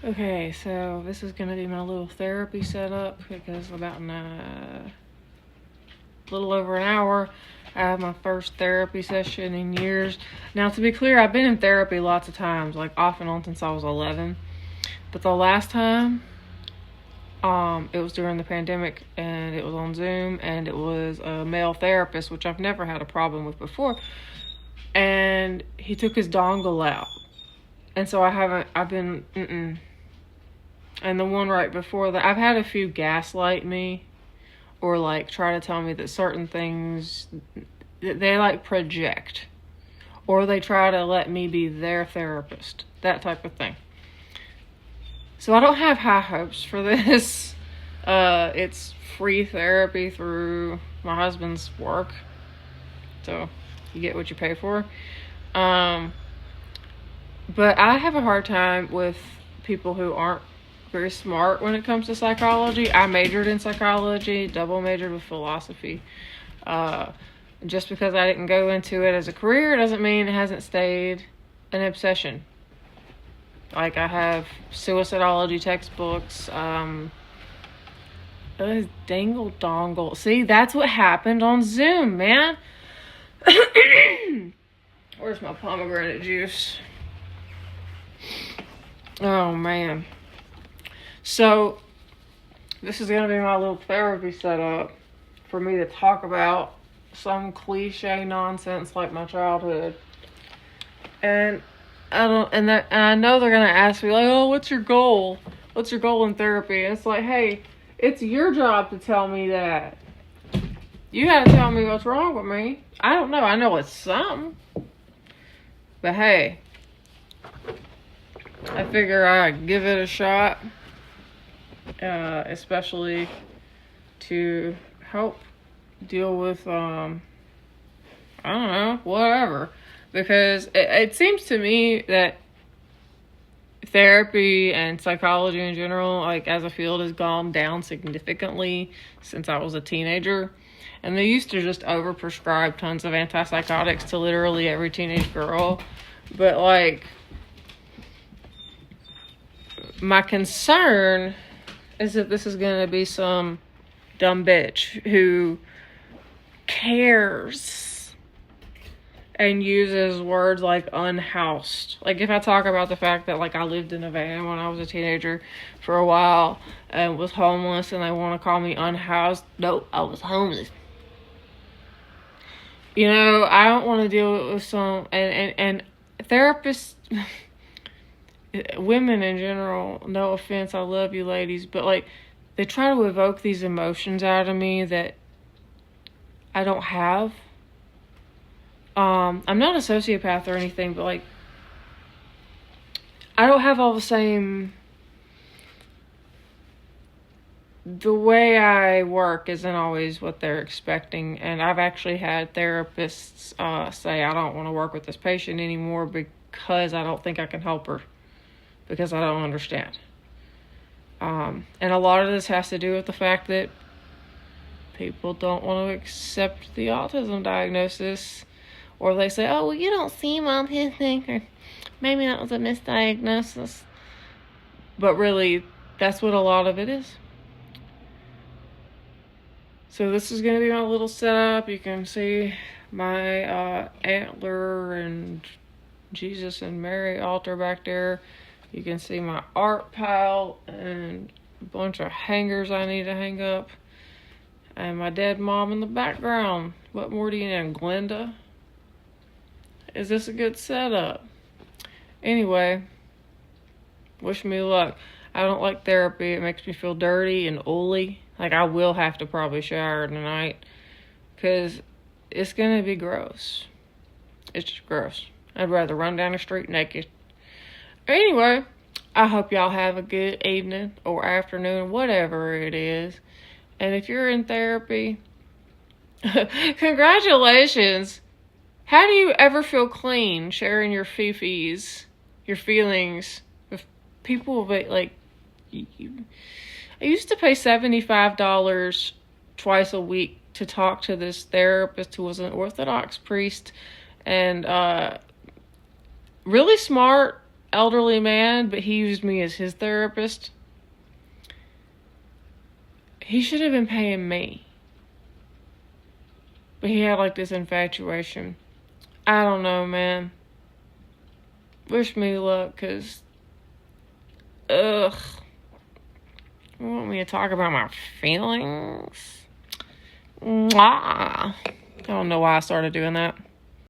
Okay, so this is gonna be my little therapy setup because about in a little over an hour, I have my first therapy session in years. Now, to be clear, I've been in therapy lots of times, like off and on since I was 11. But the last time, it was during the pandemic, and it was on Zoom, and it was a male therapist, which I've never had a problem with before. And he took his dongle out, and so I've been. And the one right before that, I've had a few gaslight me or like try to tell me that certain things they like project, or they try to let me be their therapist, that type of thing. So I don't have high hopes for this. It's free therapy through my husband's work, so you get what you pay for. But I have a hard time with people who aren't very smart when it comes to psychology. I majored in psychology, double majored with philosophy. Just because I didn't go into it as a career doesn't mean it hasn't stayed an obsession. Like, I have suicidology textbooks. Dangle dongle. See, that's what happened on Zoom, man. Where's my pomegranate juice? Oh, man. So, this is going to be my little therapy setup for me to talk about some cliche nonsense like my childhood. And I know they're going to ask me, like, oh, what's your goal? What's your goal in therapy? And it's like, hey, it's your job to tell me that. You got to tell me what's wrong with me. I don't know. I know it's something. But hey, I figure I'd give it a shot. Especially to help deal with, I don't know, whatever. Because it seems to me that therapy and psychology in general, like as a field, has gone down significantly since I was a teenager. And they used to just overprescribe tons of antipsychotics to literally every teenage girl. But, like, my concern is that this is going to be some dumb bitch who cares and uses words like unhoused. Like, if I talk about the fact that, like, I lived in a van when I was a teenager for a while and was homeless, and they want to call me unhoused, no, I was homeless. You know, I don't want to deal with some, and therapists, women in general, no offense, I love you ladies, but like, they try to evoke these emotions out of me that I don't have. I'm not a sociopath or anything, but like, I don't have all the same. The way I work isn't always what they're expecting, and I've actually had therapists say I don't want to work with this patient anymore because I don't think I can help her, because I don't understand. And a lot of this has to do with the fact that people don't want to accept the autism diagnosis, or they say, oh, well, you don't seem autistic, or maybe that was a misdiagnosis. But really, that's what a lot of it is. So this is going to be my little setup. You can see my antler and Jesus and Mary altar back there. You can see my art pile and a bunch of hangers I need to hang up. And my dead mom in the background. What more do you need, Glenda? Is this a good setup? Anyway, wish me luck. I don't like therapy. It makes me feel dirty and oily. Like, I will have to probably shower tonight, because it's going to be gross. It's just gross. I'd rather run down the street naked. Anyway, I hope y'all have a good evening or afternoon, whatever it is. And if you're in therapy, congratulations. How do you ever feel clean sharing your fifis, your feelings with people that, like, you? I used to pay $75 twice a week to talk to this therapist who was an Orthodox priest and really smart, elderly man, but he used me as his therapist. He should have been paying me. But he had like this infatuation. I don't know, man. Wish me luck, cause ugh. You want me to talk about my feelings? Mwah. I don't know why I started doing that.